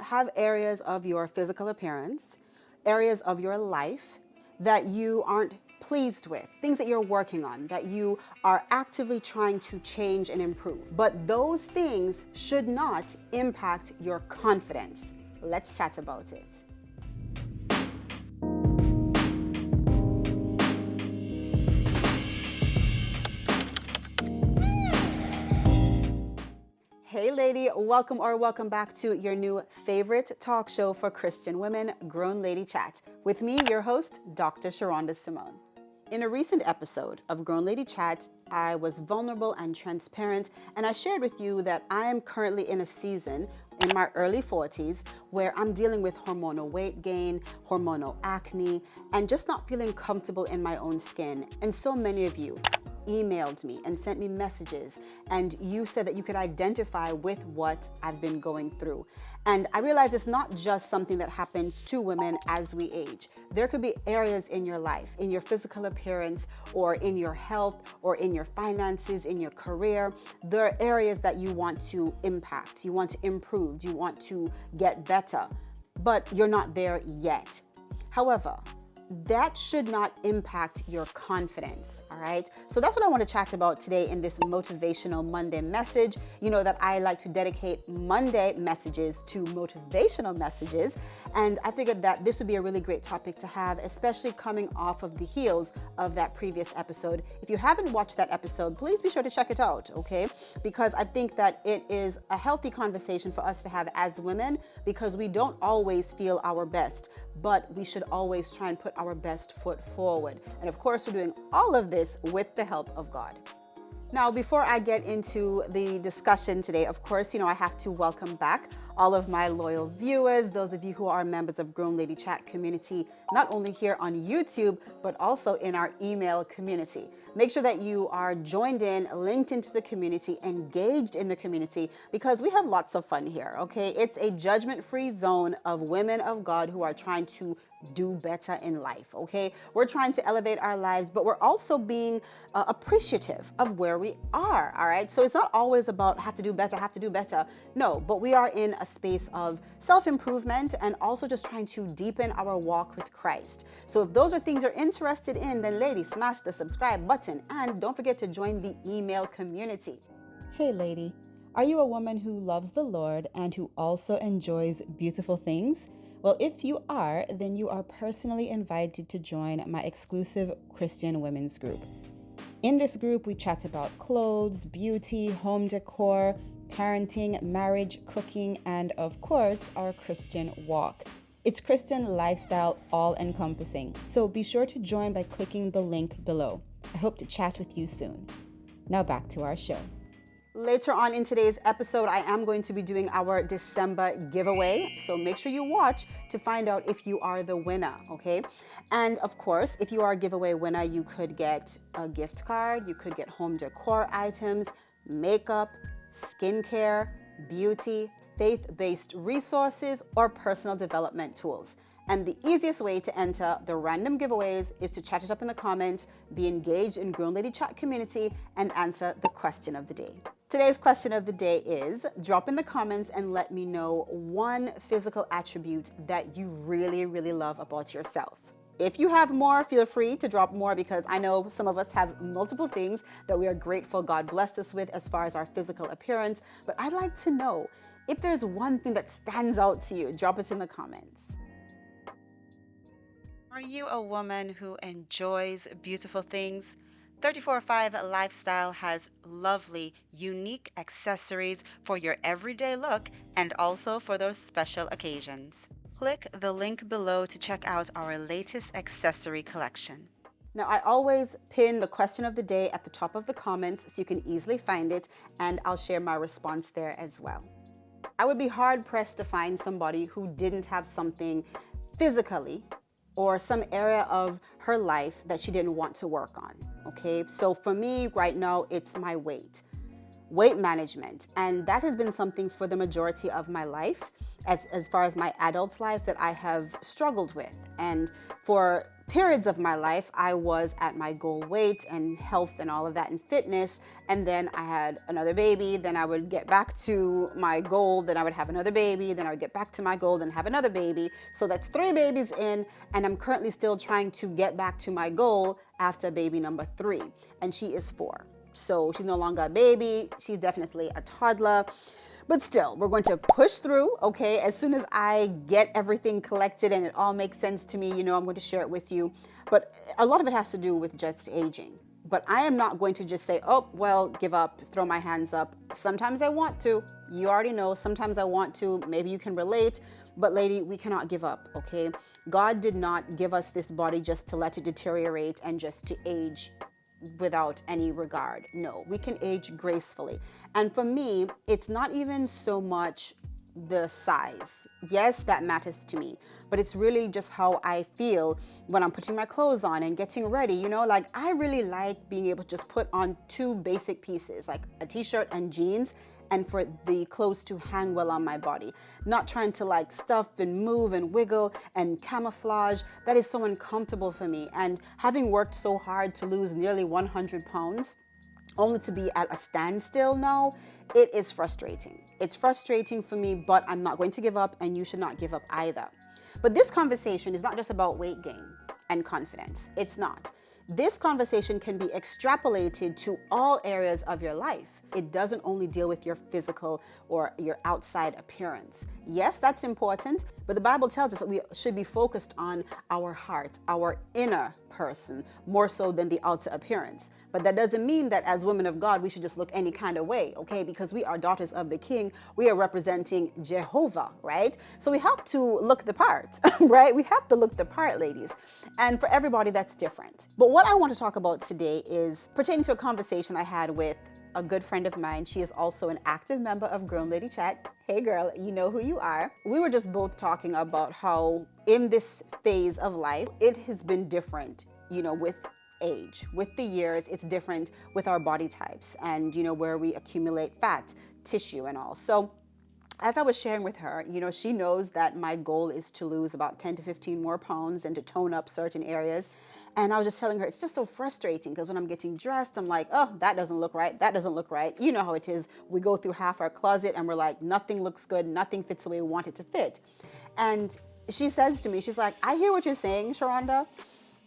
have areas of your physical appearance, areas of your life that you aren't pleased with, things that you're working on, that you are actively trying to change and improve. But those things should not impact your confidence. Let's chat about it. Hey lady, welcome back to your new favorite talk show for Christian women, Grown Lady Chat. With me, your host, Dr. Sherunda Simone. In a recent episode of Grown Lady Chat, I was vulnerable and transparent, and I shared with you that I am currently in a season in my early 40s where I'm dealing with hormonal weight gain, hormonal acne, and just not feeling comfortable in my own skin. And so many of you emailed me and sent me messages, and you said that you could identify with what I've been going through. And I realized it's not just something that happens to women as we age. There could be areas in your life, in your physical appearance, or in your health, or in your finances, in your career. There are areas that you want to impact, you want to improve, you want to get better, but you're not there yet. However, that should not impact your confidence, all right? So that's what I want to chat about today in this Motivational Monday message. You know that I like to dedicate Monday messages to motivational messages, and I figured that this would be a really great topic to have, especially coming off of the heels of that previous episode. If you haven't watched that episode, please be sure to check it out, okay? Because I think that it is a healthy conversation for us to have as women, because we don't always feel our best, but we should always try and put our best foot forward. And of course, we're doing all of this with the help of God. Now, before I get into the discussion today, of course, I have to welcome back all of my loyal viewers, those of you who are members of Grown Lady Chat community, not only here on YouTube, but also in our email community. Make sure that you are joined in, linked into the community, engaged in the community, because we have lots of fun here, okay? It's a judgment-free zone of women of God who are trying to do better in life, okay? We're trying to elevate our lives, but we're also being appreciative of where we are, all right? So it's not always about have to do better. No, but we are in a space of self-improvement and also just trying to deepen our walk with Christ. So if those are things you're interested in, then lady, smash the subscribe button and don't forget to join the email community. Hey lady, are you a woman who loves the Lord and who also enjoys beautiful things? Well, if you are, then you are personally invited to join my exclusive Christian women's group. In this group, we chat about clothes, beauty, home decor, parenting, marriage, cooking, and of course, our Christian walk. It's Christian lifestyle all-encompassing. So be sure to join by clicking the link below. I hope to chat with you soon. Now back to our show. Later on in today's episode, I am going to be doing our December giveaway. So make sure you watch to find out if you are the winner, okay? And of course, if you are a giveaway winner, you could get a gift card, you could get home decor items, makeup, skincare, beauty, faith-based resources, or personal development tools. And the easiest way to enter the random giveaways is to chat it up in the comments, be engaged in Grown Lady Chat community, and answer the question of the day. Today's question of the day is, drop in the comments and let me know one physical attribute that you really, really love about yourself. If you have more, feel free to drop more, because I know some of us have multiple things that we are grateful God blessed us with as far as our physical appearance. But I'd like to know if there's one thing that stands out to you. Drop it in the comments. Are you a woman who enjoys beautiful things? 34/5 Lifestyle has lovely, unique accessories for your everyday look and also for those special occasions. Click the link below to check out our latest accessory collection. Now, I always pin the question of the day at the top of the comments so you can easily find it, and I'll share my response there as well. I would be hard-pressed to find somebody who didn't have something physically or some area of her life that she didn't want to work on, okay? So for me right now, it's my weight management. And that has been something for the majority of my life, as far as my adult life, that I have struggled with. And for periods of my life, I was at my goal weight and health and all of that and fitness. And then I had another baby. Then I would get back to my goal. Then I would have another baby. Then I would get back to my goal, then have another baby. So that's 3 babies in. And I'm currently still trying to get back to my goal after baby number 3. And she is 4. So she's no longer a baby. She's definitely a toddler. But still, we're going to push through, okay? As soon as I get everything collected and it all makes sense to me, I'm going to share it with you. But a lot of it has to do with just aging. But I am not going to just say, oh, well, give up, throw my hands up. Sometimes I want to. You already know, sometimes I want to. Maybe you can relate. But lady, we cannot give up, okay? God did not give us this body just to let it deteriorate and just to age without any regard. No, we can age gracefully. And for me, it's not even so much the size. Yes, that matters to me, but it's really just how I feel when I'm putting my clothes on and getting ready. Like I really like being able to just put on 2 basic pieces, like a t-shirt and jeans, and for the clothes to hang well on my body. Not trying to like stuff and move and wiggle and camouflage. That is so uncomfortable for me. And having worked so hard to lose nearly 100 pounds, only to be at a standstill now, it is frustrating. It's frustrating for me, but I'm not going to give up, and you should not give up either. But this conversation is not just about weight gain and confidence. It's not. This conversation can be extrapolated to all areas of your life. It doesn't only deal with your physical or your outside appearance. Yes, that's important, but the Bible tells us that we should be focused on our heart, our inner person, more so than the outer appearance. But that doesn't mean that as women of God, we should just look any kind of way, okay? Because we are daughters of the King. We are representing Jehovah, right? So we have to look the part, right? We have to look the part, ladies. And for everybody, that's different. But what I want to talk about today is pertaining to a conversation I had with a good friend of mine. She is also an active member of Grown Lady Chat. Hey girl, you know who you are. We were just both talking about how in this phase of life, it has been different, with age. With the years, it's different with our body types and, where we accumulate fat, tissue and all. So as I was sharing with her, she knows that my goal is to lose about 10 to 15 more pounds and to tone up certain areas. And I was just telling her, it's just so frustrating because when I'm getting dressed, I'm like, oh, that doesn't look right. That doesn't look right. You know how it is. We go through half our closet and we're like, nothing looks good. Nothing fits the way we want it to fit. And she says to me, she's like, I hear what you're saying, Sherunda.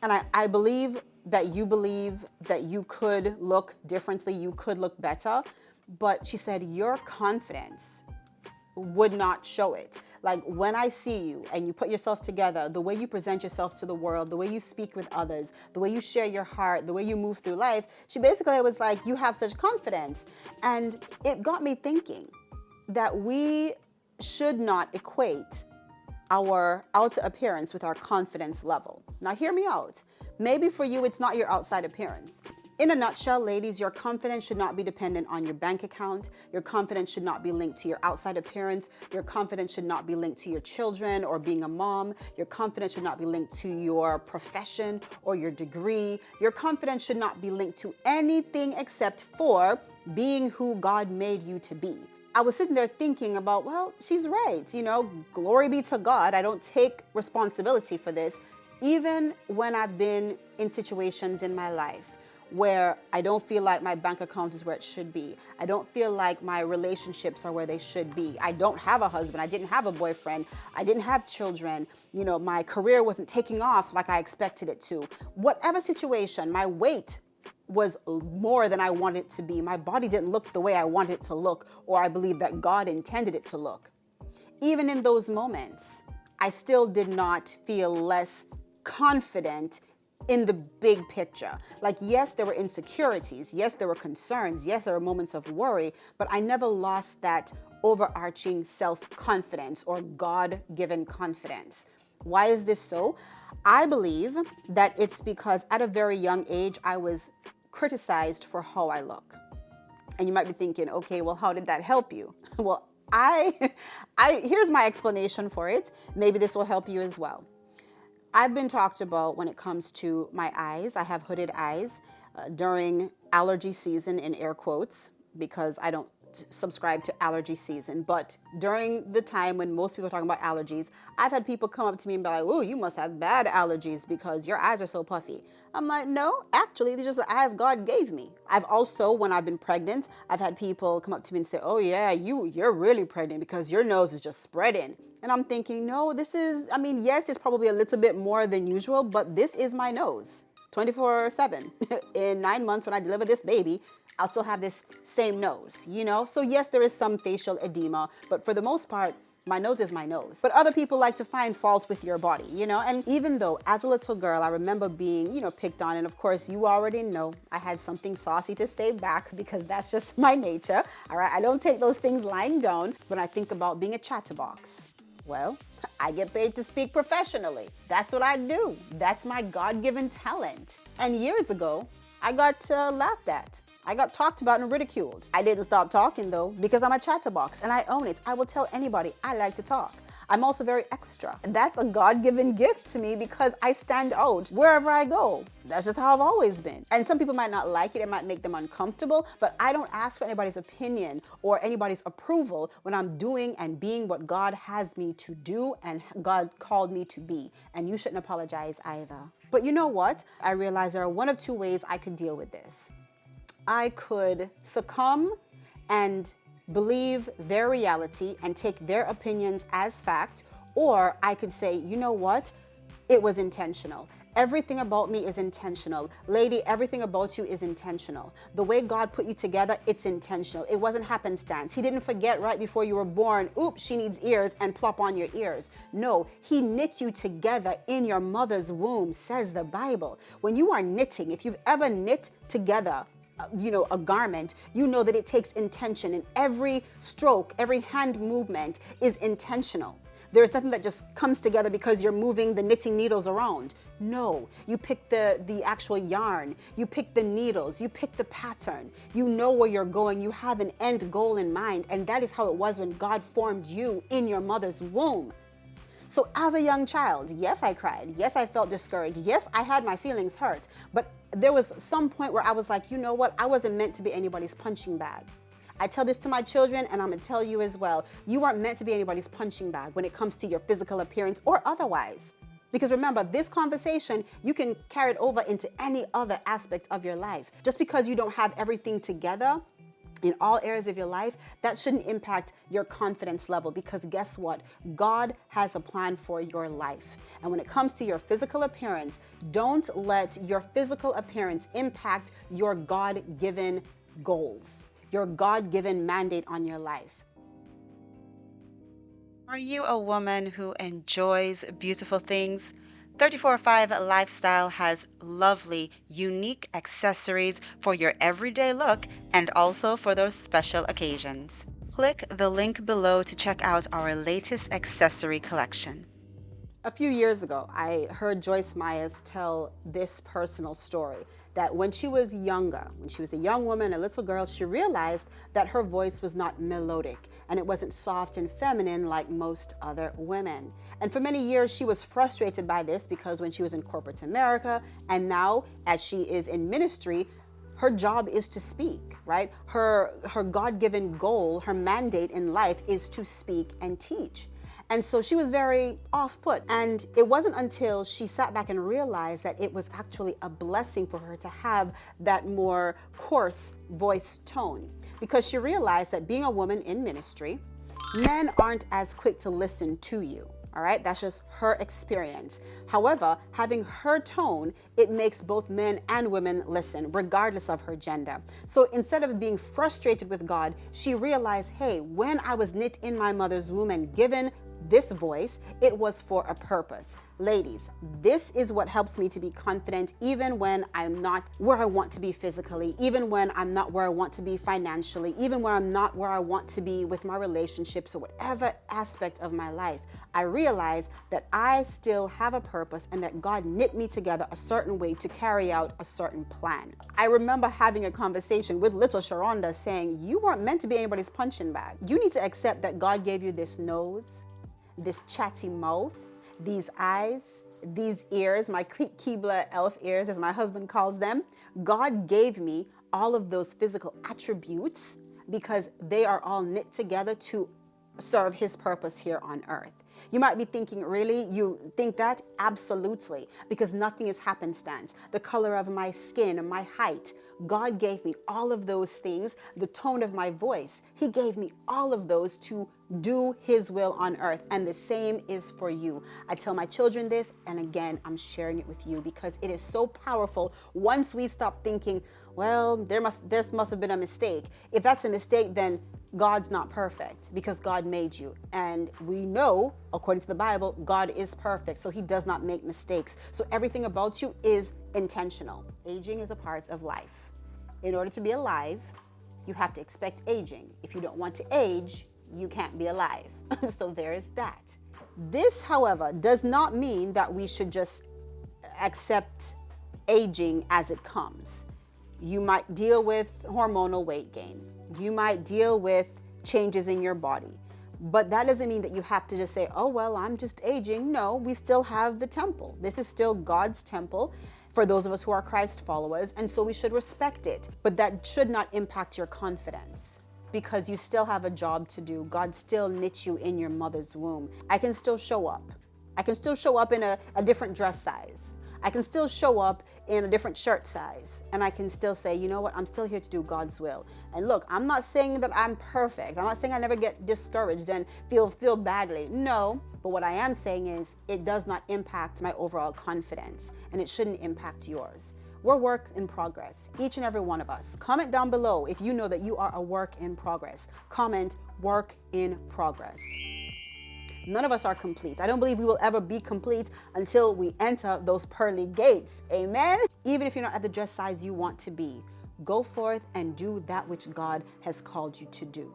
And I believe that you could look differently. You could look better. But she said, your confidence would not show it. Like when I see you and you put yourself together, the way you present yourself to the world, the way you speak with others, the way you share your heart, the way you move through life, she basically was like, you have such confidence. And it got me thinking that we should not equate our outer appearance with our confidence level. Now hear me out. Maybe for you, it's not your outside appearance. In a nutshell, ladies, your confidence should not be dependent on your bank account. Your confidence should not be linked to your outside appearance. Your confidence should not be linked to your children or being a mom. Your confidence should not be linked to your profession or your degree. Your confidence should not be linked to anything except for being who God made you to be. I was sitting there thinking about, well, she's right. Glory be to God. I don't take responsibility for this. Even when I've been in situations in my life where I don't feel like my bank account is where it should be. I don't feel like my relationships are where they should be. I don't have a husband. I didn't have a boyfriend. I didn't have children. My career wasn't taking off like I expected it to. Whatever situation, my weight was more than I wanted it to be. My body didn't look the way I wanted it to look, or I believe that God intended it to look. Even in those moments, I still did not feel less confident in the big picture. Like, yes, there were insecurities. Yes, there were concerns. Yes, there were moments of worry, but I never lost that overarching self-confidence or God-given confidence. Why is this so? I believe that it's because at a very young age, I was criticized for how I look. And you might be thinking, okay, well, how did that help you? Well, here's my explanation for it. Maybe this will help you as well. I've been talked about when it comes to my eyes. I have hooded eyes during allergy season, in air quotes, because I don't subscribe to allergy season, but during the time when most people are talking about allergies, I've had people come up to me and be like, "Oh, you must have bad allergies because your eyes are so puffy." I'm like, "No, actually, they're just the eyes God gave me." I've also, when I've been pregnant, I've had people come up to me and say, "Oh yeah, you're really pregnant because your nose is just spreading." And I'm thinking, no, this is, I mean, yes, it's probably a little bit more than usual, but this is my nose 24/7. In 9 months when I deliver this baby, I'll still have this same nose, you know? So yes, there is some facial edema, but for the most part, my nose is my nose. But other people like to find fault with your body, you know? And even though as a little girl, I remember being, picked on. And of course, you already know I had something saucy to say back because that's just my nature. All right, I don't take those things lying down. When I think about being a chatterbox, well, I get paid to speak professionally. That's what I do. That's my God-given talent. And years ago, I got laughed at. I got talked about and ridiculed. I didn't stop talking though because I'm a chatterbox and I own it. I will tell anybody I like to talk. I'm also very extra. That's a God-given gift to me because I stand out wherever I go. That's just how I've always been. And some people might not like it. It might make them uncomfortable, but I don't ask for anybody's opinion or anybody's approval when I'm doing and being what God has me to do and God called me to be. And you shouldn't apologize either. But you know what? I realized there are one of two ways I could deal with this. I could succumb and believe their reality and take their opinions as fact, or I could say, you know what? It was intentional. Everything about me is intentional. Lady, everything about you is intentional. The way God put you together, it's intentional. It wasn't happenstance. He didn't forget right before you were born, oops, she needs ears, and plop on your ears. No, he knit you together in your mother's womb, says the Bible. When you are knitting, if you've ever knit together, a garment, you know that it takes intention, and every stroke, every hand movement is intentional. There's nothing that just comes together because you're moving the knitting needles around. No, you pick the actual yarn, you pick the needles, you pick the pattern, you know where you're going, you have an end goal in mind, and that is how it was when God formed you in your mother's womb. So as a young child, yes, I cried. Yes, I felt discouraged. Yes, I had my feelings hurt. But there was some point where I was like, you know what? I wasn't meant to be anybody's punching bag. I tell this to my children, and I'm going to tell you as well. You aren't meant to be anybody's punching bag when it comes to your physical appearance or otherwise. Because remember, this conversation, you can carry it over into any other aspect of your life. Just because you don't have everything together in all areas of your life, that shouldn't impact your confidence level, because guess what? God has a plan for your life. And when it comes to your physical appearance, don't let your physical appearance impact your God-given goals, your God-given mandate on your life. Are you a woman who enjoys beautiful things? 34/5 Lifestyle has lovely, unique accessories for your everyday look and also for those special occasions. Click the link below to check out our latest accessory collection. A few years ago, I heard Joyce Myers tell this personal story that when she was younger, when she was a young woman, a little girl, she realized that her voice was not melodic and it wasn't soft and feminine like most other women. And for many years, she was frustrated by this because when she was in corporate America and now as she is in ministry, her job is to speak, right? Her God-given goal, her mandate in life is to speak and teach. And so she was very off-put. And it wasn't until she sat back and realized that it was actually a blessing for her to have that more coarse voice tone, because she realized that being a woman in ministry, men aren't as quick to listen to you. All right, that's just her experience. However, having her tone, it makes both men and women listen, regardless of her gender. So instead of being frustrated with God, she realized, hey, when I was knit in my mother's womb and given this voice, it was for a purpose. Ladies, this is what helps me to be confident even when I'm not where I want to be physically, even when I'm not where I want to be financially, even when I'm not where I want to be with my relationships or whatever aspect of my life. I realize that I still have a purpose and that God knit me together a certain way to carry out a certain plan. I remember having a conversation with little Sherunda saying, you weren't meant to be anybody's punching bag. You need to accept that God gave you this nose, this chatty mouth, these eyes, these ears, my Keebler elf ears, as my husband calls them. God gave me all of those physical attributes because they are all knit together to serve his purpose here on earth. You might be thinking, really? You think that? Absolutely. Because nothing is happenstance. The color of my skin, my height, God gave me all of those things. The tone of my voice, he gave me all of those to do his will on earth. And the same is for you. I tell my children this, and again, I'm sharing it with you because it is so powerful. Once we stop thinking, well, there must have been a mistake. If that's a mistake, then God's not perfect because God made you. And we know, according to the Bible, God is perfect. So he does not make mistakes. So everything about you is intentional. Aging is a part of life. In order to be alive, you have to expect aging. If you don't want to age, you can't be alive. So there is that. This, however, does not mean that we should just accept aging as it comes. You might deal with hormonal weight gain. You might deal with changes in your body. But that doesn't mean that you have to just say, oh, well, I'm just aging. No, we still have the temple. This is still God's temple for those of us who are Christ followers. And so we should respect it. But that should not impact your confidence because you still have a job to do. God still knit you in your mother's womb. I can still show up. I can still show up in a different dress size. I can still show up in a different shirt size, and I can still say, you know what, I'm still here to do God's will. And look, I'm not saying that I'm perfect. I'm not saying I never get discouraged and feel badly. No, but what I am saying is it does not impact my overall confidence, and it shouldn't impact yours. We're work in progress, each and every one of us. Comment down below if you know that you are a work in progress. Comment work in progress. None of us are complete. I don't believe we will ever be complete until we enter those pearly gates. Amen? Even if you're not at the dress size you want to be, go forth and do that which God has called you to do.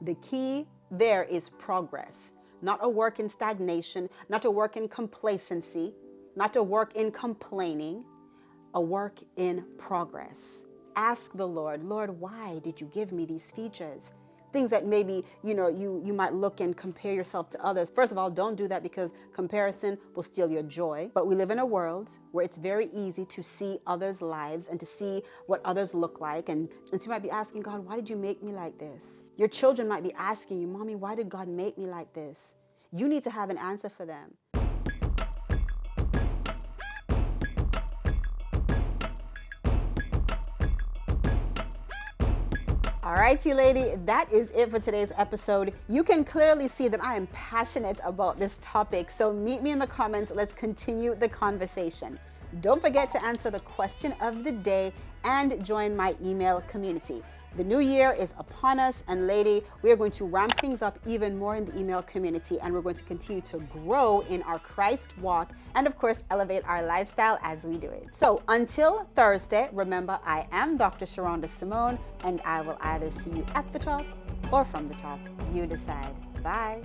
The key there is progress, not a work in stagnation, not a work in complacency, not a work in complaining, a work in progress. Ask the Lord, Lord, why did you give me these features? Things that maybe, you might look and compare yourself to others. First of all, don't do that because comparison will steal your joy. But we live in a world where it's very easy to see others' lives and to see what others look like. And so you might be asking God, why did you make me like this? Your children might be asking you, Mommy, why did God make me like this? You need to have an answer for them. Alrighty, lady, that is it for today's episode. You can clearly see that I am passionate about this topic, so meet me in the comments. Let's continue the conversation. Don't forget to answer the question of the day and join my email community. The new year is upon us, and lady, we are going to ramp things up even more in the email community, and we're going to continue to grow in our Christ walk and, of course, elevate our lifestyle as we do it. So until Thursday, remember, I am Dr. Sherunda Simone, and I will either see you at the top or from the top. You decide. Bye.